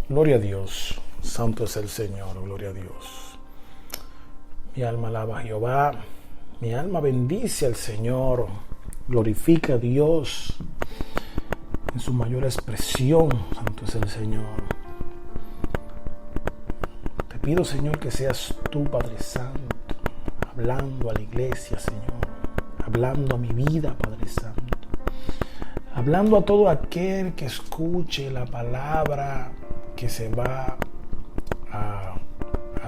Gloria a Dios, santo es el Señor, gloria a Dios. Mi alma alaba a Jehová, mi alma bendice al Señor, glorifica a Dios en su mayor expresión, santo es el Señor. Te pido, Señor, que seas tú, Padre Santo, hablando a la iglesia, Señor, hablando a mi vida, Padre Santo, hablando a todo aquel que escuche la palabra que se va a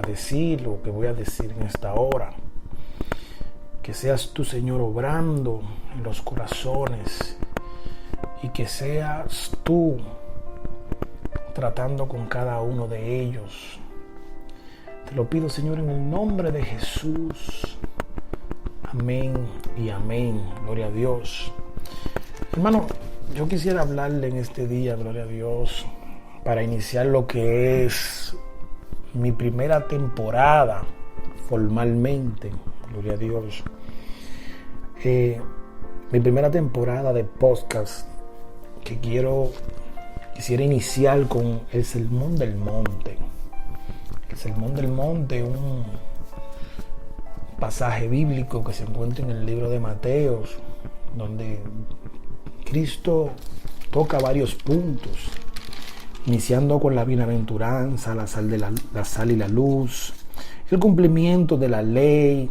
decir, lo que voy a decir en esta hora. Que seas tú, Señor, obrando en los corazones y que seas tú tratando con cada uno de ellos. Te lo pido, Señor, en el nombre de Jesús. Amén y amén. Gloria a Dios. Hermano, yo quisiera hablarle en este día, gloria a Dios, para iniciar lo que es mi primera temporada formalmente, gloria a Dios. Mi primera temporada de podcast que quisiera iniciar con el Sermón del Monte. El Sermón del Monte, un pasaje bíblico que se encuentra en el libro de Mateo, donde Cristo toca varios puntos, iniciando con la bienaventuranza, la sal y la luz, el cumplimiento de la ley,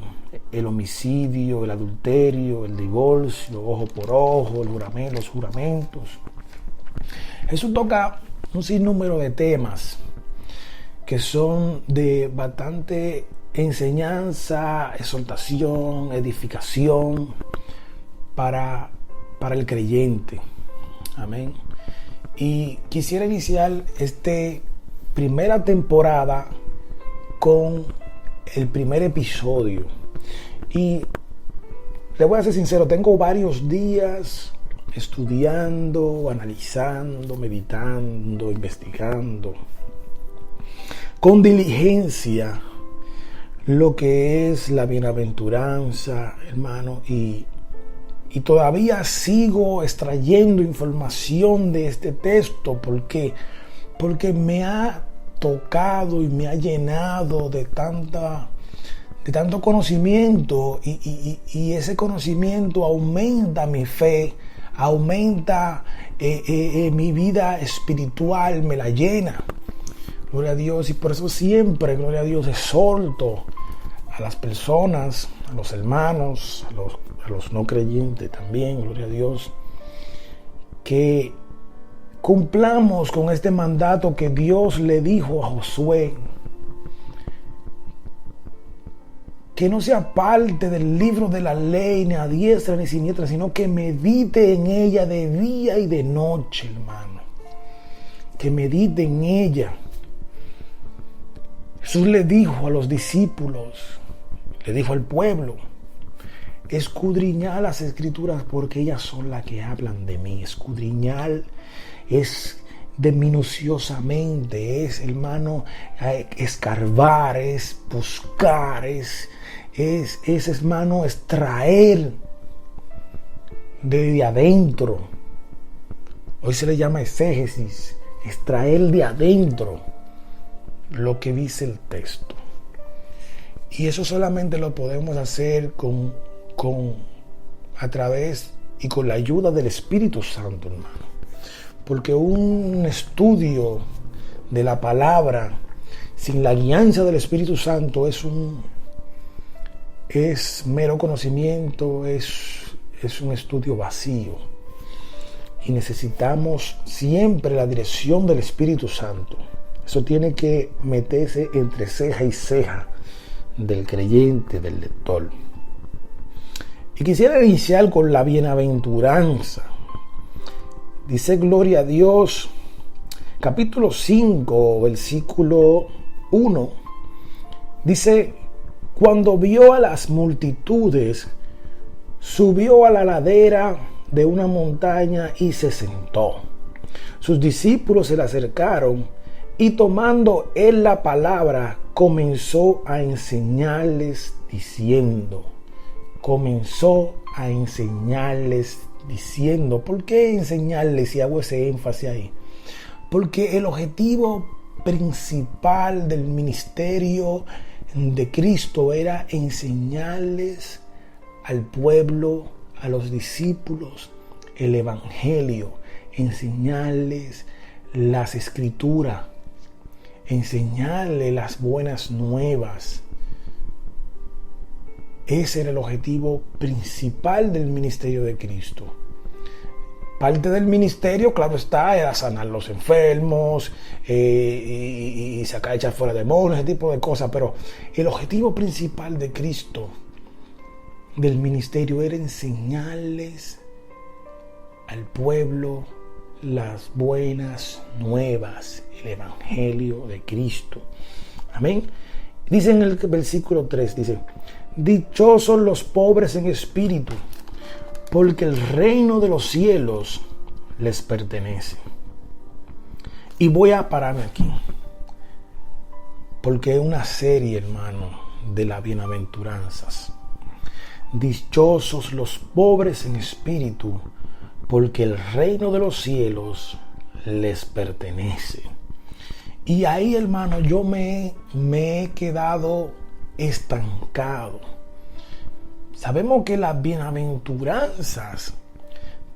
el homicidio, el adulterio, el divorcio, ojo por ojo, los juramentos. Jesús toca un sinnúmero de temas que son de bastante enseñanza, exhortación, edificación para el creyente. Amén. Y quisiera iniciar esta primera temporada con el primer episodio. Y le voy a ser sincero, tengo varios días estudiando, analizando, meditando, investigando con diligencia lo que es la bienaventuranza, hermano, y todavía sigo extrayendo información de este texto porque me ha tocado y me ha llenado de tanto conocimiento y ese conocimiento aumenta mi fe, aumenta mi vida espiritual, me la llena. Gloria a Dios, y por eso siempre, gloria a Dios, exhorto a las personas, a los hermanos, a los no creyentes también, gloria a Dios, que cumplamos con este mandato que Dios le dijo a Josué, que no sea parte del libro de la ley, ni a diestra ni siniestra, sino que medite en ella de día y de noche, hermano. Que medite en ella. Jesús le dijo a los discípulos, le dijo al pueblo, escudriñad las escrituras porque ellas son las que hablan de mí. Escudriñar es de minuciosamente, es, hermano, escarbar, es buscar, es hermano, extraer de adentro. Hoy se le llama exégesis, extraer de adentro lo que dice el texto. Y eso solamente lo podemos hacer a través y con la ayuda del Espíritu Santo, hermano. Porque un estudio de la palabra sin la guianza del Espíritu Santo es mero conocimiento, es un estudio vacío. Y necesitamos siempre la dirección del Espíritu Santo. Eso tiene que meterse entre ceja y ceja del creyente, del lector. Y quisiera iniciar con la bienaventuranza. Dice, gloria a Dios, capítulo 5, versículo 1. Dice, cuando vio a las multitudes, subió a la ladera de una montaña y se sentó. Sus discípulos se le acercaron y tomando él la palabra, comenzó a enseñarles diciendo, ¿por qué enseñarles si hago ese énfasis ahí? Porque el objetivo principal del ministerio de Cristo era enseñarles al pueblo, a los discípulos, el evangelio, enseñarles las escrituras, enseñarles las buenas nuevas. Ese era el objetivo principal del ministerio de Cristo. Parte del ministerio, claro está, era sanar los enfermos y sacar, echar fuera demonios, ese tipo de cosas. Pero el objetivo principal de Cristo, del ministerio, era enseñarles al pueblo las buenas nuevas, el evangelio de Cristo. Amén. Dice en el versículo 3, dice: dichosos los pobres en espíritu, porque el reino de los cielos les pertenece. Y voy a pararme aquí, porque es una serie, hermano, de las bienaventuranzas. Dichosos los pobres en espíritu, porque el reino de los cielos les pertenece. Y ahí, hermano, yo me he quedado estancado. Sabemos que las bienaventuranzas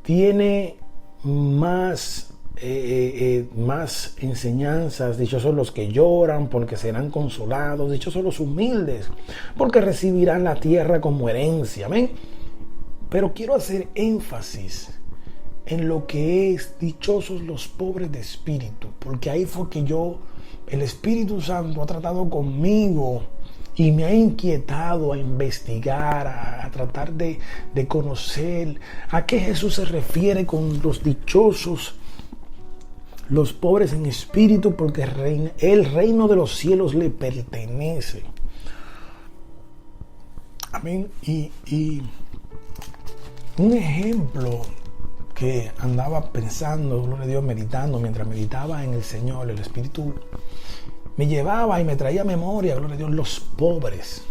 tiene más enseñanzas. Dichosos los que lloran, porque serán consolados. Dichosos los humildes, porque recibirán la tierra como herencia. Amén. Pero quiero hacer énfasis en lo que es dichosos los pobres de espíritu, porque ahí fue que el Espíritu Santo ha tratado conmigo y me ha inquietado a investigar, a tratar de conocer a qué Jesús se refiere con los dichosos, los pobres en espíritu, porque el reino de los cielos le pertenece. Amén. Y un ejemplo que andaba pensando, gloria a Dios, meditando, mientras meditaba en el Señor, el Espíritu me llevaba y me traía a memoria, gloria a Dios, los pobres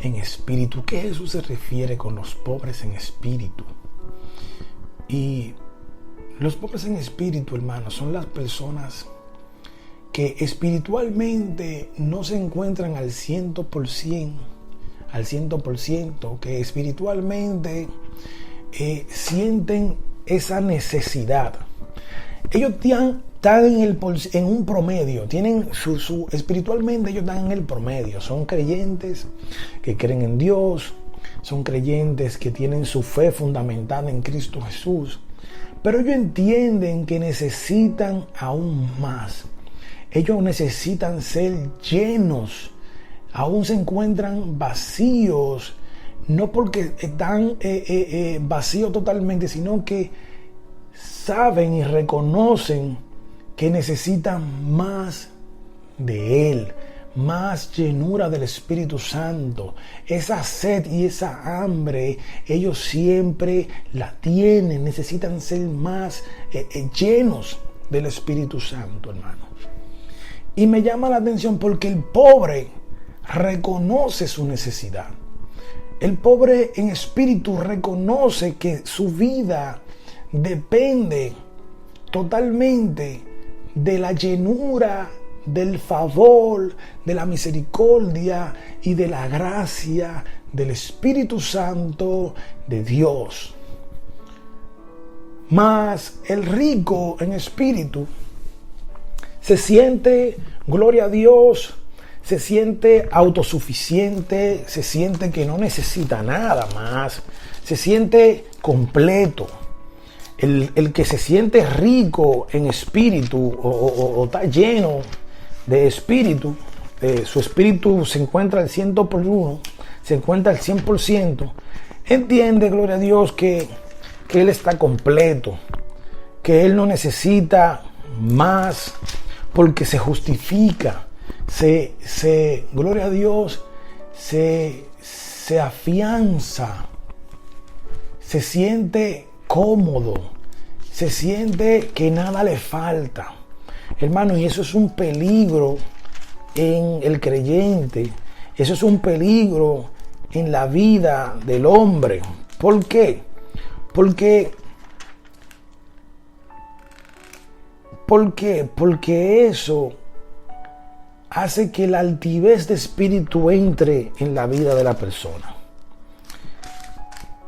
en espíritu. ¿Qué Jesús se refiere con los pobres en espíritu? Y los pobres en espíritu, hermanos, son las personas que espiritualmente no se encuentran al 100%, que espiritualmente sienten esa necesidad. Ellos están en un promedio, tienen espiritualmente ellos están en el promedio. Son creyentes que creen en Dios, son creyentes que tienen su fe fundamentada en Cristo Jesús, pero ellos entienden que necesitan aún más. Ellos necesitan ser llenos, aún se encuentran vacíos, no porque están vacíos totalmente, sino que saben y reconocen que necesitan más de Él, más llenura del Espíritu Santo. Esa sed y esa hambre, ellos siempre la tienen, necesitan ser más llenos del Espíritu Santo, hermano. Y me llama la atención porque el pobre reconoce su necesidad. El pobre en espíritu reconoce que su vida depende totalmente de la llenura, del favor, de la misericordia y de la gracia del Espíritu Santo de Dios. Mas el rico en espíritu se siente, gloria a Dios, se siente autosuficiente, se siente que no necesita nada más, se siente completo. El que se siente rico en espíritu o está lleno de espíritu, su espíritu se encuentra al 100%, se encuentra al 100%, entiende, gloria a Dios, que Él está completo, que Él no necesita más, porque se justifica, gloria a Dios, se afianza, se siente cómodo, se siente que nada le falta, hermano. Y eso es un peligro en el creyente, eso es un peligro en la vida del hombre. ¿Por qué? Porque eso hace que la altivez de espíritu entre en la vida de la persona.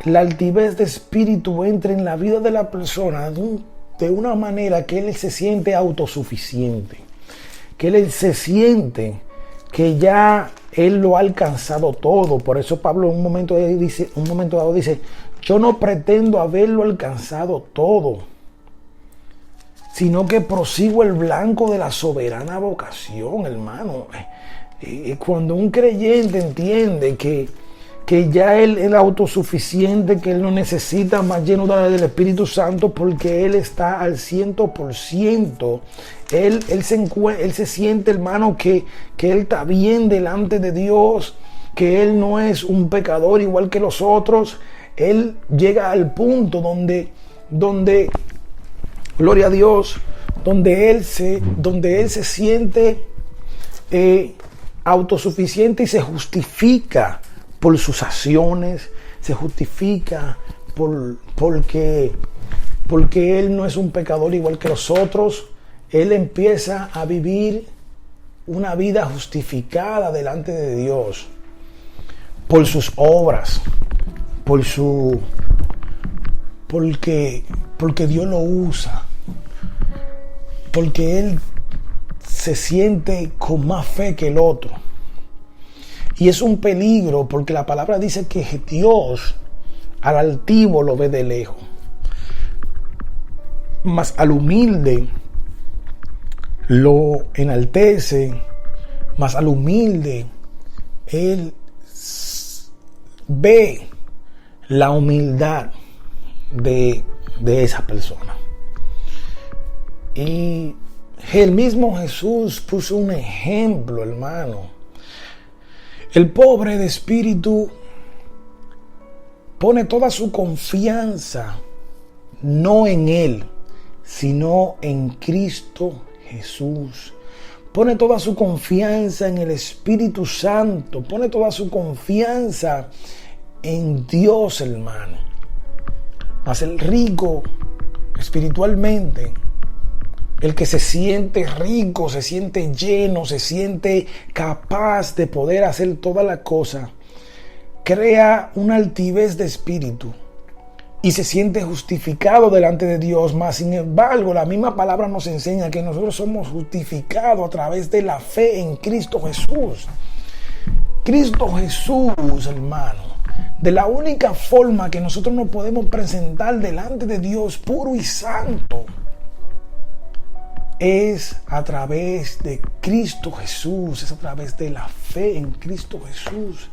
La altivez de espíritu entra en la vida de la persona de una manera que él se siente autosuficiente, que él se siente que ya él lo ha alcanzado todo. Por eso Pablo en un momento dado dice, yo no pretendo haberlo alcanzado todo, sino que prosigo el blanco de la soberana vocación, hermano. Cuando un creyente entiende que ya él es autosuficiente, que él no necesita más lleno del Espíritu Santo porque él está al 100%. Él se siente, hermano, que él está bien delante de Dios, que él no es un pecador igual que los otros. Él llega al punto donde gloria a Dios, donde él se siente autosuficiente y se justifica por sus acciones, se justifica porque él no es un pecador igual que los otros. Él empieza a vivir una vida justificada delante de Dios por sus obras, porque Dios lo usa, porque él se siente con más fe que el otro. Y es un peligro porque la palabra dice que Dios al altivo lo ve de lejos, mas al humilde lo enaltece, mas al humilde él ve la humildad de esa persona. Y el mismo Jesús puso un ejemplo, hermano. El pobre de espíritu pone toda su confianza no en él, sino en Cristo Jesús. Pone toda su confianza en el Espíritu Santo, pone toda su confianza en Dios, hermano. Mas el rico espiritualmente, el que se siente rico, se siente lleno, se siente capaz de poder hacer todas las cosas, crea una altivez de espíritu y se siente justificado delante de Dios. Mas sin embargo, la misma palabra nos enseña que nosotros somos justificados a través de la fe en Cristo Jesús. Cristo Jesús, hermano. De la única forma que nosotros nos podemos presentar delante de Dios puro y santo es a través de Cristo Jesús, es a través de la fe en Cristo Jesús.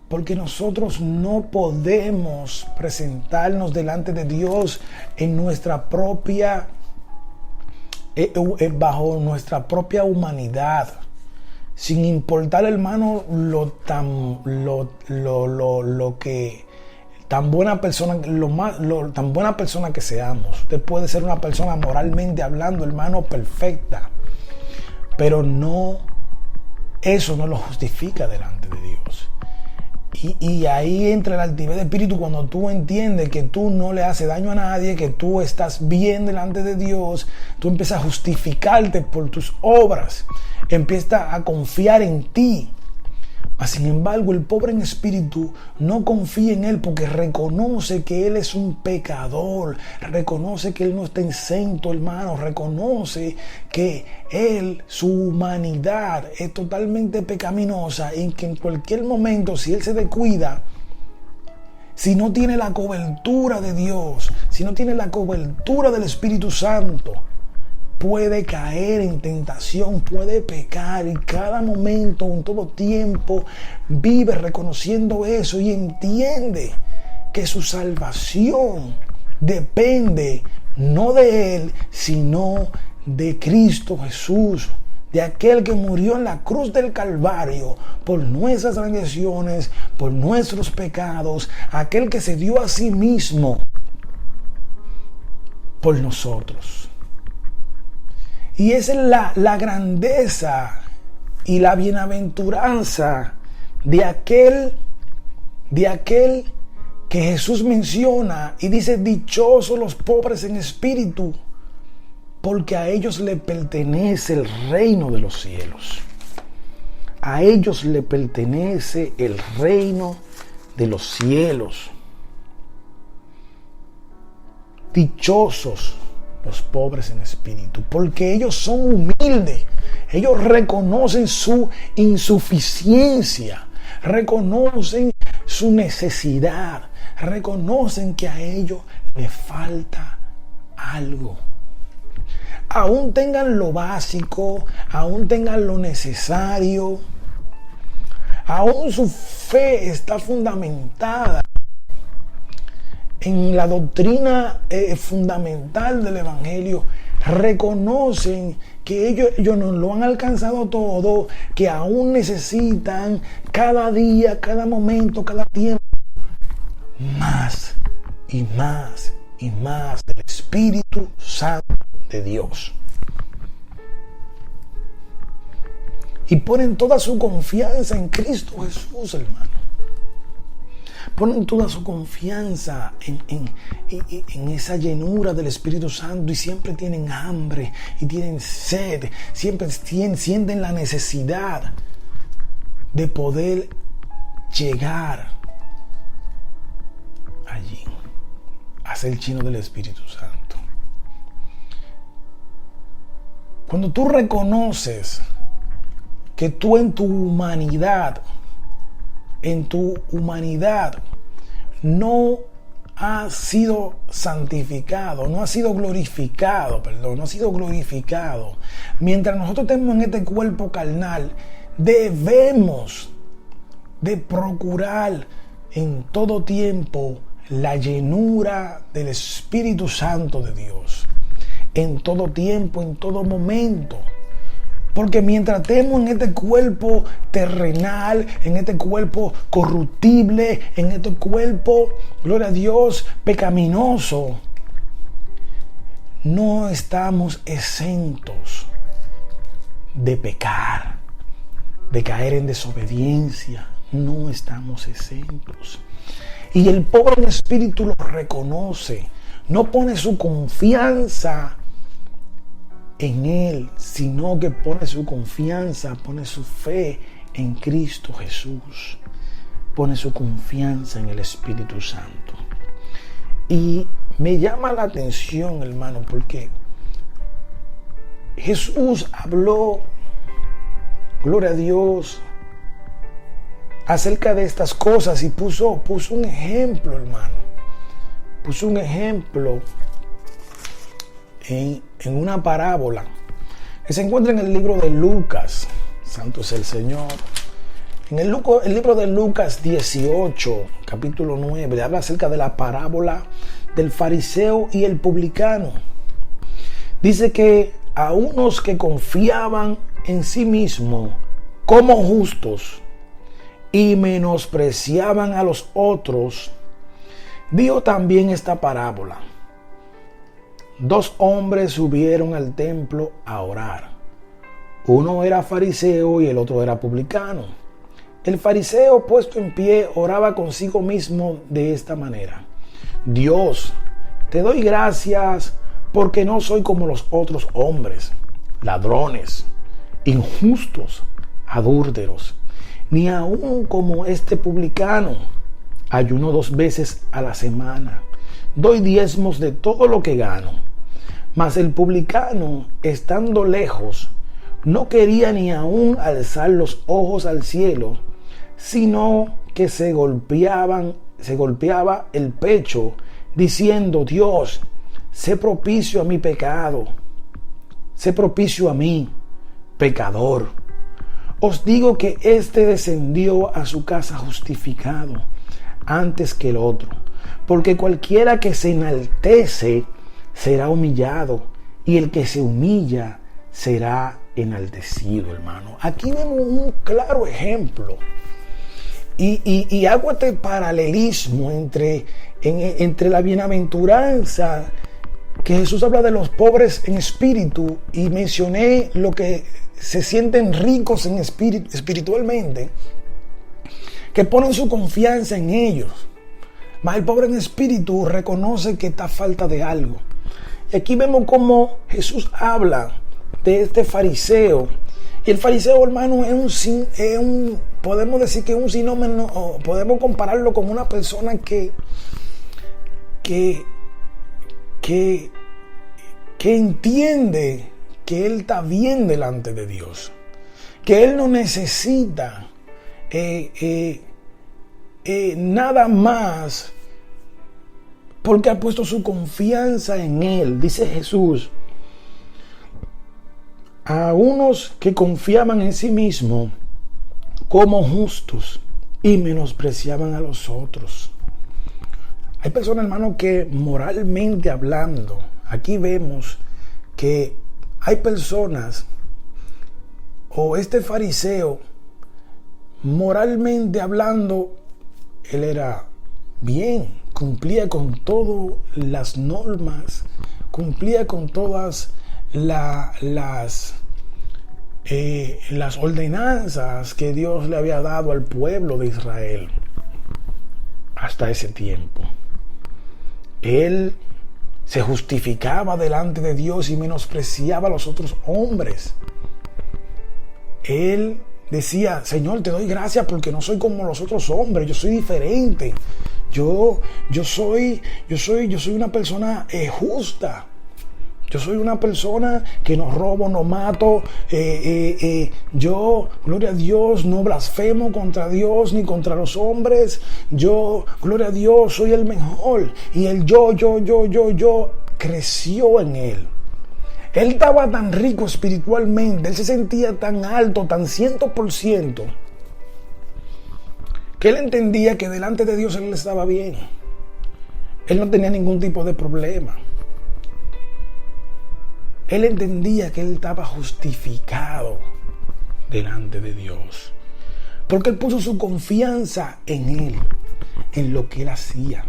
Porque nosotros no podemos presentarnos delante de Dios en nuestra propia, bajo nuestra propia humanidad, sin importar, hermano, tan buena persona que seamos. Usted puede ser una persona moralmente hablando, hermano, perfecta, pero eso no lo justifica delante de Dios. Y ahí entra el altivez de espíritu cuando tú entiendes que tú no le haces daño a nadie, que tú estás bien delante de Dios. Tú empiezas a justificarte por tus obras, empiezas a confiar en ti. Mas sin embargo, el pobre en espíritu no confía en él porque reconoce que él es un pecador, reconoce que él no está exento, hermano, reconoce que él, su humanidad es totalmente pecaminosa y que en cualquier momento, si él se descuida, si no tiene la cobertura de Dios, si no tiene la cobertura del Espíritu Santo, puede caer en tentación, puede pecar, y cada momento, en todo tiempo, vive reconociendo eso y entiende que su salvación depende no de él, sino de Cristo Jesús, de aquel que murió en la cruz del Calvario por nuestras transgresiones, por nuestros pecados, aquel que se dio a sí mismo por nosotros. Y esa es la grandeza y la bienaventuranza de aquel que Jesús menciona y dice: dichosos los pobres en espíritu, porque a ellos le pertenece el reino de los cielos. A ellos le pertenece el reino de los cielos. Dichosos los pobres en espíritu, porque ellos son humildes. Ellos reconocen su insuficiencia, reconocen su necesidad, reconocen que a ellos les falta algo. Aún tengan lo básico, aún tengan lo necesario, aún su fe está fundamentada en la doctrina fundamental del Evangelio. Reconocen que ellos no lo han alcanzado todo, que aún necesitan cada día, cada momento, cada tiempo, más y más y más del Espíritu Santo de Dios. Y ponen toda su confianza en Cristo Jesús, hermano. Ponen toda su confianza en esa llenura del Espíritu Santo y siempre tienen hambre y tienen sed, siempre sienten la necesidad de poder llegar allí a ser lleno del Espíritu Santo. Cuando tú reconoces que tú en tu humanidad no has sido santificado, no has sido glorificado, mientras nosotros estemos en este cuerpo carnal, debemos de procurar en todo tiempo la llenura del Espíritu Santo de Dios, en todo tiempo, en todo momento. Porque mientras estemos en este cuerpo terrenal, en este cuerpo corruptible, en este cuerpo, gloria a Dios, pecaminoso, no estamos exentos de pecar, de caer en desobediencia. No estamos exentos. Y el pobre en espíritu lo reconoce. No pone su confianza en Él, sino que pone su confianza, pone su fe en Cristo Jesús, pone su confianza en el Espíritu Santo. Y me llama la atención, hermano, porque Jesús habló, gloria a Dios, acerca de estas cosas y puso un ejemplo, hermano. Puso un ejemplo en una parábola que se encuentra en el libro de Lucas. Santo es el Señor. En el libro de Lucas 18, capítulo 9, habla acerca de la parábola del fariseo y el publicano. Dice que a unos que confiaban en sí mismos como justos y menospreciaban a los otros, dio también esta parábola. 2 hombres subieron al templo a orar. Uno era fariseo y el otro era publicano. El fariseo, puesto en pie, oraba consigo mismo de esta manera: Dios, te doy gracias porque no soy como los otros hombres, ladrones, injustos, adúlteros, ni aun como este publicano. Ayuno 2 veces a la semana. Doy diezmos de todo lo que gano. Mas el publicano, estando lejos, no quería ni aun alzar los ojos al cielo, sino que se golpeaba el pecho, diciendo: Dios, sé propicio a mi pecado, sé propicio a mí, pecador. Os digo que éste descendió a su casa justificado antes que el otro, porque cualquiera que se enaltece será humillado, y el que se humilla será enaltecido, hermano. Aquí vemos un claro ejemplo. Y hago este paralelismo entre la bienaventuranza que Jesús habla de los pobres en espíritu, y mencioné lo que se sienten ricos en espíritu, espiritualmente, que ponen su confianza en ellos. Mas el pobre en espíritu reconoce que está falta de algo. Y aquí vemos cómo Jesús habla de este fariseo. Y el fariseo, hermano, podemos decir que es un sinónimo, o podemos compararlo con una persona que entiende que él está bien delante de Dios, que él no necesita nada más, porque ha puesto su confianza en él. Dice Jesús, a unos que confiaban en sí mismos como justos y menospreciaban a los otros. Hay personas, hermano, que moralmente hablando, aquí vemos que hay personas, o este fariseo, moralmente hablando, él era bien, cumplía con todas las normas, cumplía con todas las ordenanzas que Dios le había dado al pueblo de Israel hasta ese tiempo. Él se justificaba delante de Dios y menospreciaba a los otros hombres. Él decía, Señor, te doy gracias porque no soy como los otros hombres, yo soy diferente. Yo soy una persona justa. Yo soy una persona que no robo, no mato. Yo, gloria a Dios, no blasfemo contra Dios ni contra los hombres. Yo, gloria a Dios, soy el mejor. Y el yo creció en él. Él estaba tan rico espiritualmente, él se sentía tan alto, tan 100%, que él entendía que delante de Dios él estaba bien. Él no tenía ningún tipo de problema. Él entendía que él estaba justificado delante de Dios, porque él puso su confianza en él, en lo que él hacía.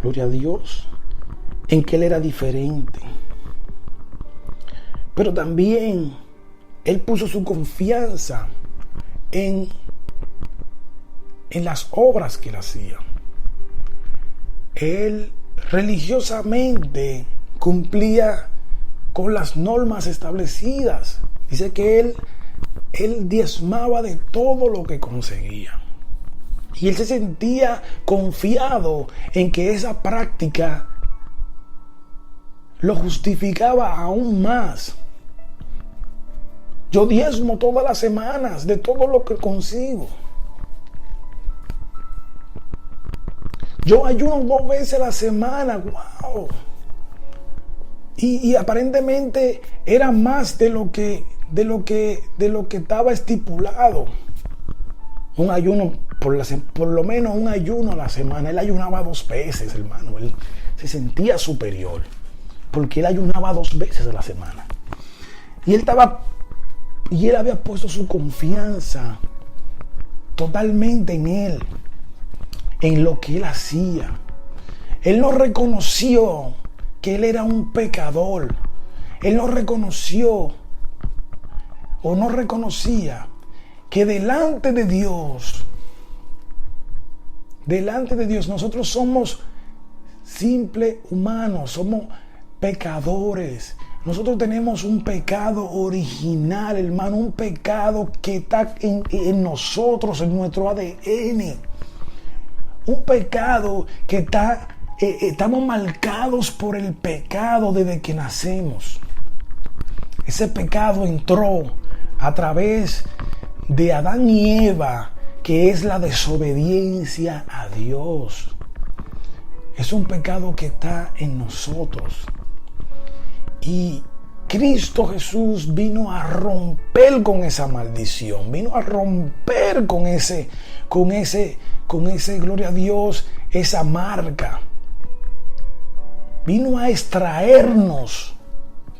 Gloria a Dios, en que él era diferente. Pero también él puso su confianza en las obras que él hacía. Él religiosamente cumplía con las normas establecidas. Dice que él diezmaba de todo lo que conseguía. Y él se sentía confiado en que esa práctica lo justificaba aún más. Yo diezmo todas las semanas de todo lo que consigo. Yo ayuno 2 veces a la semana. ¡Wow! Y aparentemente era más de lo que estaba estipulado. Un ayuno, por lo menos un ayuno a la semana. Él ayunaba 2 veces, hermano. Él se sentía superior, porque él ayunaba 2 veces a la semana. Y él había puesto su confianza totalmente en él, en lo que él hacía. Él no reconoció que él era un pecador. Él no reconoció o no reconocía que delante de Dios nosotros somos simples humanos, somos pecadores. Nosotros tenemos un pecado original, hermano, un pecado que está en nosotros, en nuestro ADN. Un pecado que estamos marcados por el pecado desde que nacemos. Ese pecado entró a través de Adán y Eva, que es la desobediencia a Dios. Es un pecado que está en nosotros. Y Cristo Jesús vino a romper con esa maldición, vino a romper con ese, gloria a Dios, esa marca. Vino a extraernos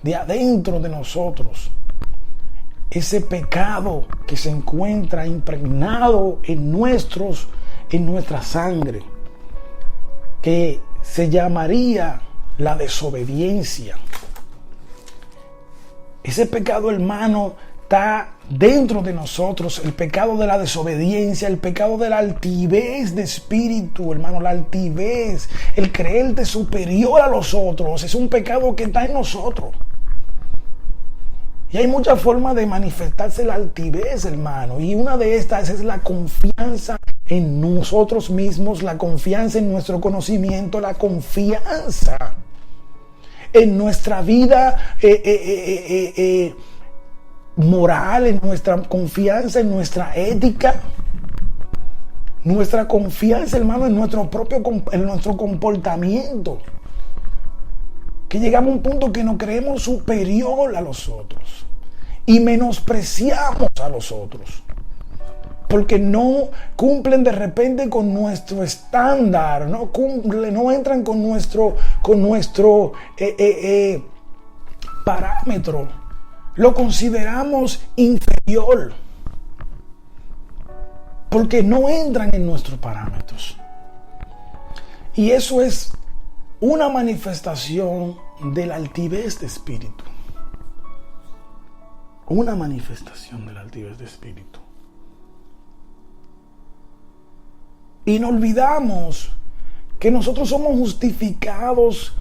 de adentro de nosotros ese pecado que se encuentra impregnado en nuestra sangre, que se llamaría la desobediencia. Ese pecado, hermano, está dentro de nosotros, el pecado de la desobediencia, el pecado de la altivez de espíritu, hermano, la altivez, el creerte superior a los otros, es un pecado que está en nosotros. Y hay muchas formas de manifestarse la altivez, hermano, y una de estas es la confianza en nosotros mismos, la confianza en nuestro conocimiento, la confianza en nuestra vida moral, en nuestra confianza, en nuestra ética, nuestra confianza, hermano, en nuestro comportamiento. Que llegamos a un punto que nos creemos superior a los otros y menospreciamos a los otros porque no cumplen de repente con nuestro estándar, no entran con nuestro parámetro. Lo consideramos inferior porque no entran en nuestros parámetros. Y eso es una manifestación de la altivez de espíritu. Una manifestación de la altivez de espíritu. Y no olvidamos que nosotros somos justificados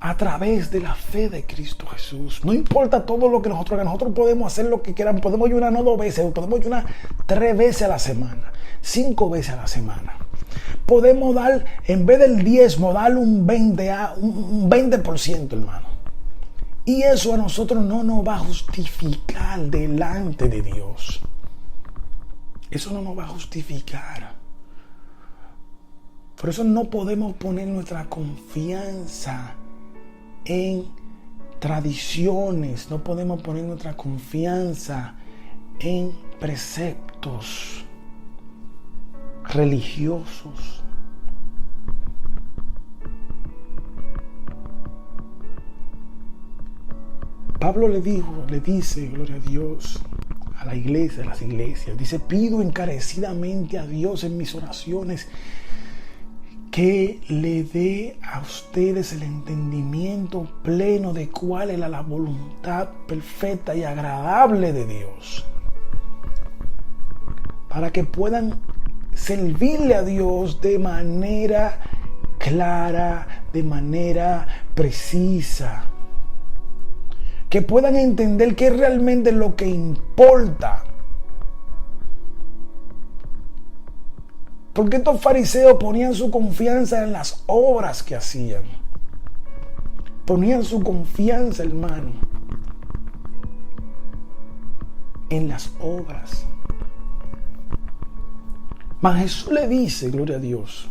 a través de la fe de Cristo Jesús. No importa todo lo que nosotros podemos hacer lo que queramos. Podemos ayunar no 2 veces, podemos ayunar 3 veces a la semana, 5 veces a la semana. Podemos dar, en vez del diezmo, darle un 20%, hermano. Y eso a nosotros no nos va a justificar delante de Dios. Eso no nos va a justificar. Por eso no podemos poner nuestra confianza en tradiciones. No podemos poner nuestra confianza en preceptos religiosos. Pablo le dice, gloria a Dios, a la iglesia, a las iglesias, dice: pido encarecidamente a Dios en mis oraciones que le dé a ustedes el entendimiento pleno de cuál es la voluntad perfecta y agradable de Dios, para que puedan servirle a Dios de manera clara, de manera precisa, que puedan entender qué es realmente lo que importa. Porque estos fariseos ponían su confianza en las obras que hacían. Ponían su confianza, hermano, en las obras. Mas Jesús le dice, gloria a Dios,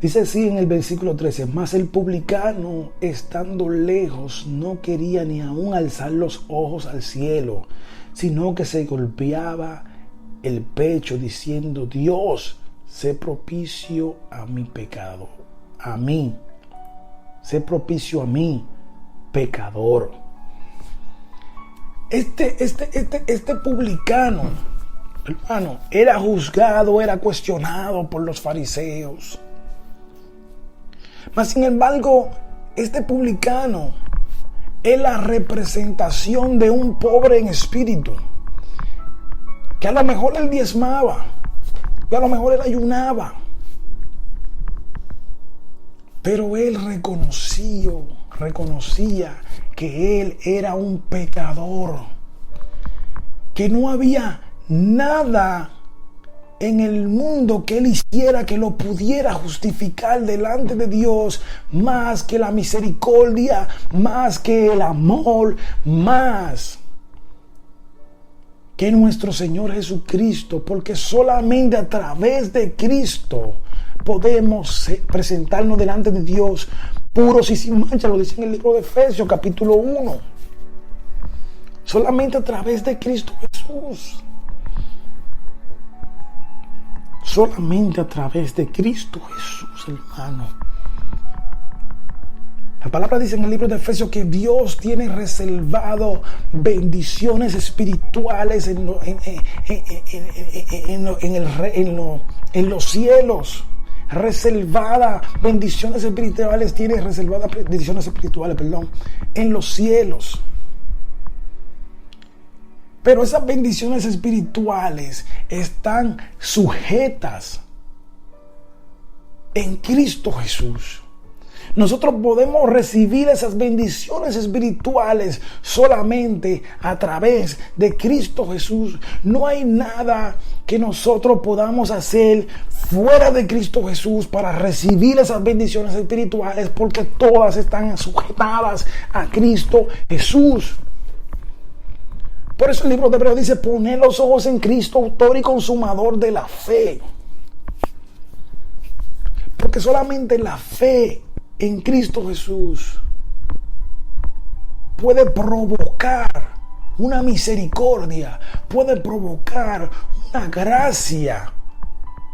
dice así en el versículo 13: mas el publicano, estando lejos, no quería ni aún alzar los ojos al cielo, sino que se golpeaba el pecho diciendo: Dios, sé propicio a mi pecado, a mí, sé propicio a mí, pecador. Este publicano, hermano, era juzgado, era cuestionado por los fariseos. Mas sin embargo, este publicano es la representación de un pobre en espíritu, que a lo mejor él diezmaba, que a lo mejor él ayunaba, pero él reconocía que él era un pecador, que no había nada en el mundo que él hiciera que lo pudiera justificar delante de Dios, más que la misericordia, más que el amor, más que nuestro Señor Jesucristo, porque solamente a través de Cristo podemos presentarnos delante de Dios puros y sin mancha. Lo dice en el libro de Efesios capítulo 1. Solamente a través de Cristo Jesús. Solamente a través de Cristo Jesús, hermano. La palabra dice en el libro de Efesios que Dios tiene reservado bendiciones espirituales en los cielos. reservadas bendiciones espirituales, tienes reservadas bendiciones espirituales, en los cielos. Pero esas bendiciones espirituales están sujetas en Cristo Jesús. Nosotros podemos recibir esas bendiciones espirituales solamente a través de Cristo Jesús. No hay nada que nosotros podamos hacer fuera de Cristo Jesús para recibir esas bendiciones espirituales, porque todas están sujetadas a Cristo Jesús. Por eso el libro de Hebreos dice: poned los ojos en Cristo, autor y consumador de la fe. Porque solamente la fe en Cristo Jesús puede provocar una misericordia, puede provocar una gracia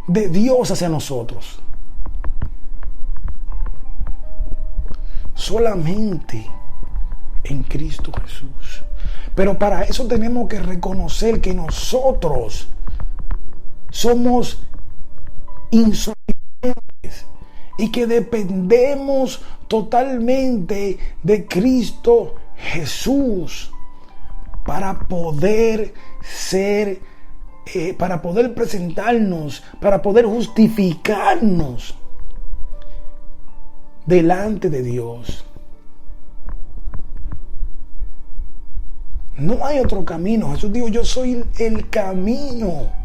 de Dios hacia nosotros. Solamente en Cristo Jesús. Pero para eso tenemos que reconocer que nosotros somos insuficientes y que dependemos totalmente de Cristo Jesús para poder ser, para poder presentarnos, para poder justificarnos delante de Dios. No hay otro camino. Jesús dijo: yo soy el camino.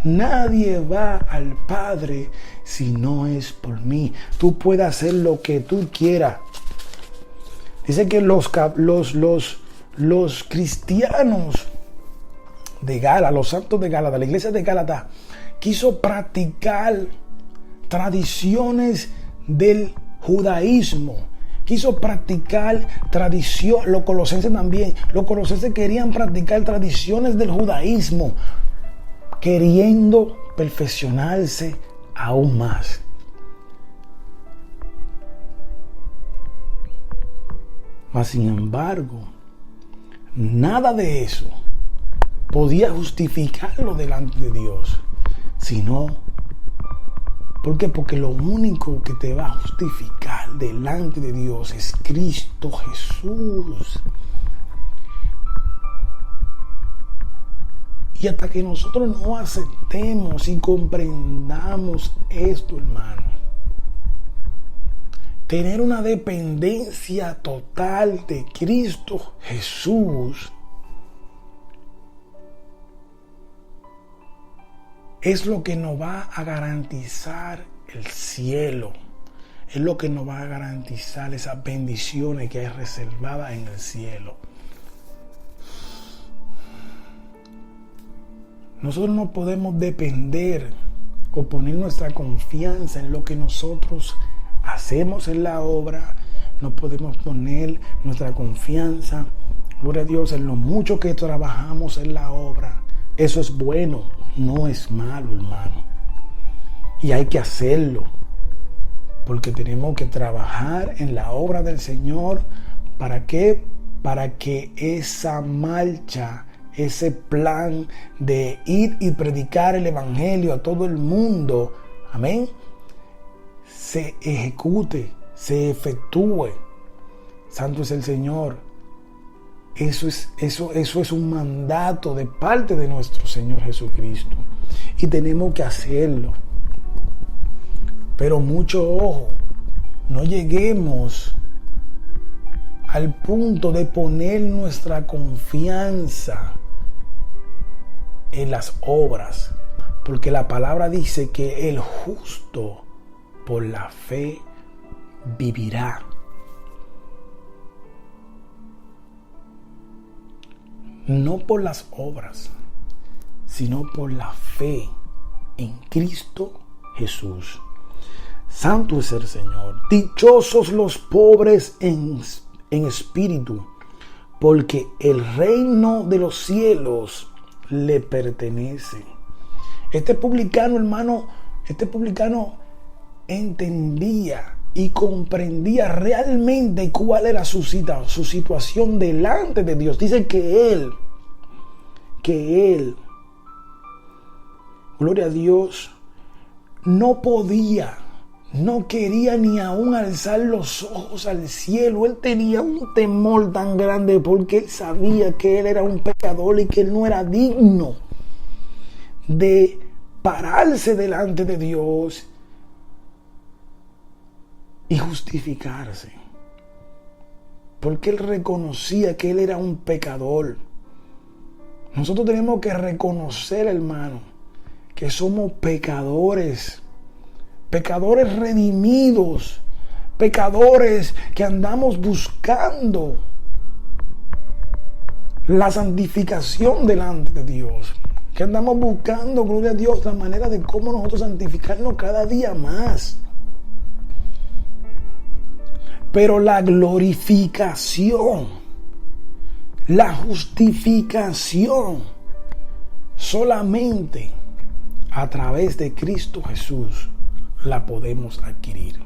Nadie va al Padre si no es por mí. Tú puedes hacer lo que tú quieras. Dice que los cristianos de Gálatas, los santos de Gálatas, la iglesia de Gálatas, quiso practicar tradiciones del judaísmo. Quiso practicar tradición, los colosenses también. Los colosenses querían practicar tradiciones del judaísmo, queriendo perfeccionarse aún más. Mas sin embargo, nada de eso podía justificarlo delante de Dios, sino, ¿por qué? Porque lo único que te va a justificar delante de Dios es Cristo Jesús. Y hasta que nosotros no aceptemos y comprendamos esto, hermano, tener una dependencia total de Cristo Jesús es lo que nos va a garantizar el cielo. Es lo que nos va a garantizar esas bendiciones que hay reservadas en el cielo. Nosotros no podemos depender o poner nuestra confianza en lo que nosotros hacemos en la obra. No podemos poner nuestra confianza, gloria a Dios, en lo mucho que trabajamos en la obra. Eso es bueno, no es malo, hermano. Y hay que hacerlo, porque tenemos que trabajar en la obra del Señor. ¿Para qué? Para que esa marcha, ese plan de ir y predicar el evangelio a todo el mundo, amén, se ejecute, se efectúe. Santo es el Señor. Eso es un mandato de parte de nuestro Señor Jesucristo, y tenemos que hacerlo. Pero mucho ojo, no lleguemos al punto de poner nuestra confianza en las obras, porque la palabra dice que el justo por la fe vivirá. No por las obras, sino por la fe en Cristo Jesús. Santo es el Señor. Dichosos los pobres en espíritu, porque el reino de los cielos le pertenece. Este publicano, hermano, entendía y comprendía realmente cuál era su situación delante de Dios. Dice que él, gloria a Dios, no podía no quería ni aún alzar los ojos al cielo. Él tenía un temor tan grande porque él sabía que él era un pecador y que él no era digno de pararse delante de Dios y justificarse. Porque él reconocía que él era un pecador. Nosotros tenemos que reconocer, hermano, que somos pecadores. Pecadores redimidos, pecadores que andamos buscando la santificación delante de Dios, que andamos buscando, gloria a Dios, la manera de cómo nosotros santificarnos cada día más. Pero la glorificación, la justificación, solamente a través de Cristo Jesús la podemos adquirir.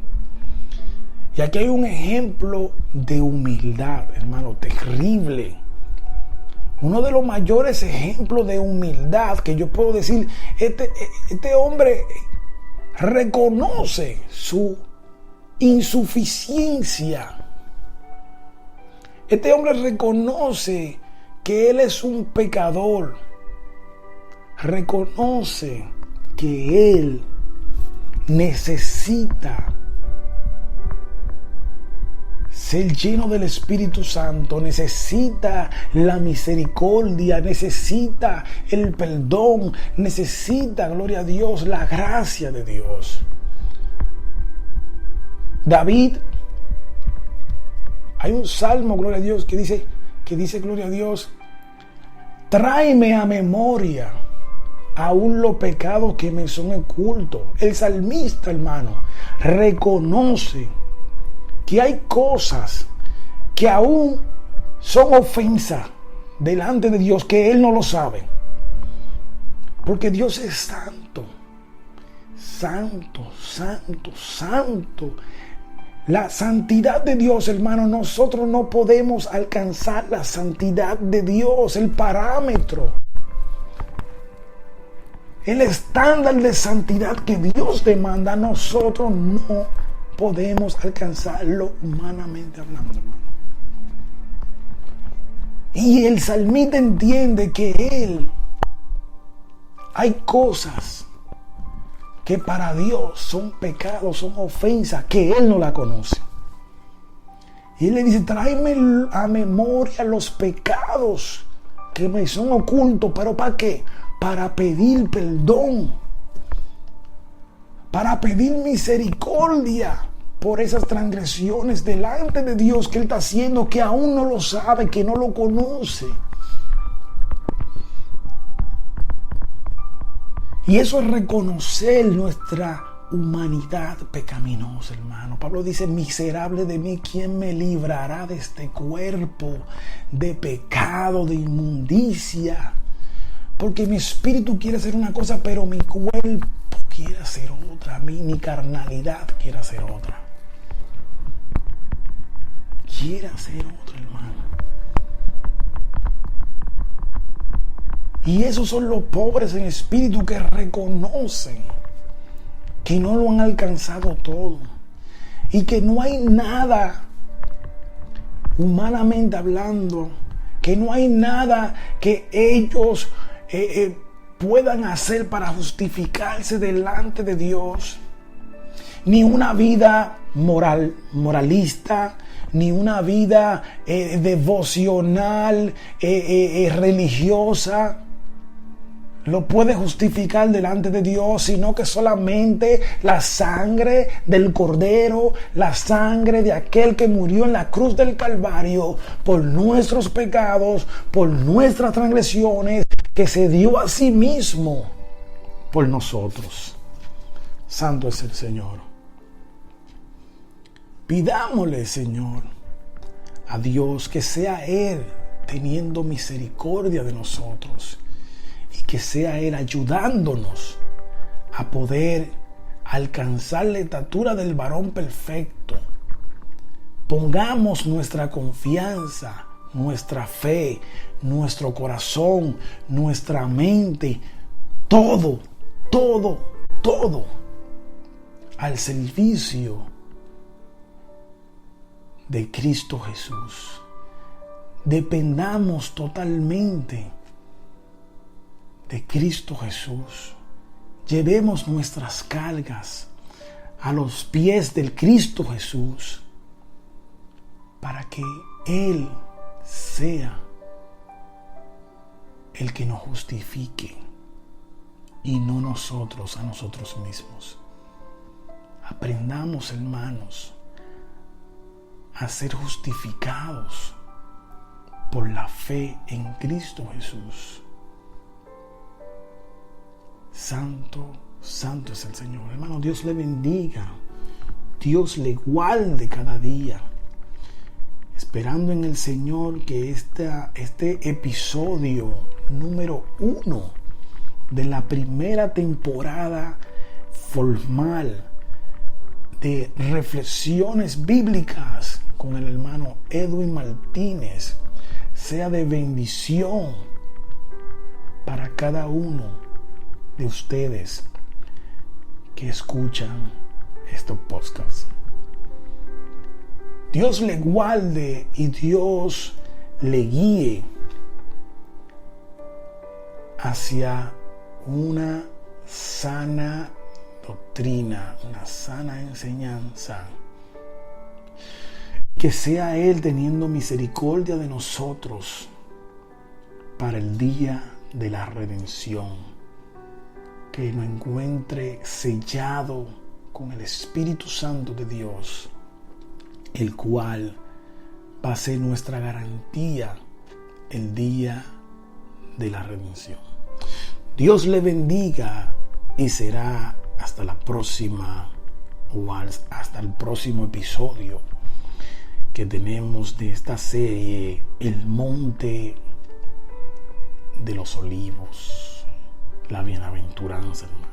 Y aquí hay un ejemplo de humildad, hermano, terrible. Uno de los mayores ejemplos de humildad que yo puedo decir, este hombre reconoce su insuficiencia. Este hombre reconoce que él es un pecador. Reconoce que él necesita ser lleno del Espíritu Santo, necesita la misericordia, necesita el perdón, necesita, gloria a Dios, la gracia de Dios. David, hay un salmo, gloria a Dios, que dice, gloria a Dios, tráeme a memoria aún los pecados que me son ocultos. El salmista, hermano, reconoce que hay cosas que aún son ofensas delante de Dios, que él no lo sabe. Porque Dios es santo, santo, santo, santo. La santidad de Dios, hermano, nosotros no podemos alcanzar la santidad de Dios, el parámetro. El estándar de santidad que Dios demanda, nosotros no podemos alcanzarlo humanamente hablando, hermano. Y el salmista entiende que hay cosas que para Dios son pecados, son ofensas, que él no la conoce. Y él le dice, tráeme a memoria los pecados que me son ocultos. ¿Pero para qué? Para pedir perdón, para pedir misericordia por esas transgresiones delante de Dios que él está haciendo, que aún no lo sabe, que no lo conoce. Y eso es reconocer nuestra humanidad pecaminosa, hermano. Pablo dice, miserable de mí, ¿quién me librará de este cuerpo de pecado, de inmundicia? Porque mi espíritu quiere hacer una cosa, pero mi cuerpo quiere hacer otra. Mi carnalidad quiere hacer otra. Quiere hacer otra, hermano. Y esos son los pobres en espíritu que reconocen que no lo han alcanzado todo. Y que no hay nada, humanamente hablando, que no hay nada que ellos puedan hacer para justificarse delante de Dios. Ni una vida moralista, ni una vida devocional, religiosa, lo puede justificar delante de Dios, sino que solamente la sangre del Cordero, la sangre de aquel que murió en la cruz del Calvario por nuestros pecados, por nuestras transgresiones, que se dio a sí mismo por nosotros. Santo es el Señor. Pidámosle, Señor, a Dios que sea Él teniendo misericordia de nosotros y que sea Él ayudándonos a poder alcanzar la estatura del varón perfecto. Pongamos nuestra confianza, nuestra fe, nuestro corazón, nuestra mente, todo al servicio de Cristo Jesús. Dependamos totalmente de Cristo Jesús. Llevemos nuestras cargas a los pies del Cristo Jesús para que Él sea el que nos justifique y no nosotros a nosotros mismos. Aprendamos, hermanos, a ser justificados por la fe en Cristo Jesús. Santo, santo es el Señor. Hermano, Dios le bendiga. Dios le guarde cada día. Esperando en el Señor que este episodio número 1 de la primera temporada formal de reflexiones bíblicas con el hermano Edwin Martínez sea de bendición para cada uno de ustedes que escuchan estos podcasts. Dios le guarde y Dios le guíe hacia una sana doctrina, una sana enseñanza. Que sea Él teniendo misericordia de nosotros para el día de la redención. Que nos encuentre sellado con el Espíritu Santo de Dios, el cual va a ser nuestra garantía el día de la redención. Dios le bendiga y será hasta la próxima o hasta el próximo episodio que tenemos de esta serie, El Monte de los Olivos, la bienaventuranza, hermano.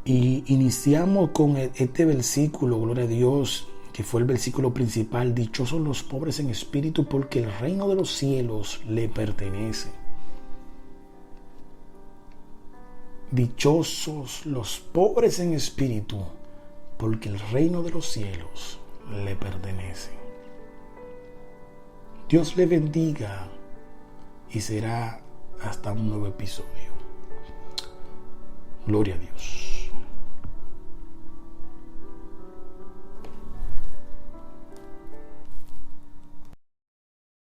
Y iniciamos con este versículo, gloria a Dios, que fue el versículo principal: dichosos los pobres en espíritu, porque el reino de los cielos le pertenece. Dichosos los pobres en espíritu, porque el reino de los cielos le pertenece. Dios le bendiga y será hasta un nuevo episodio. Gloria a Dios.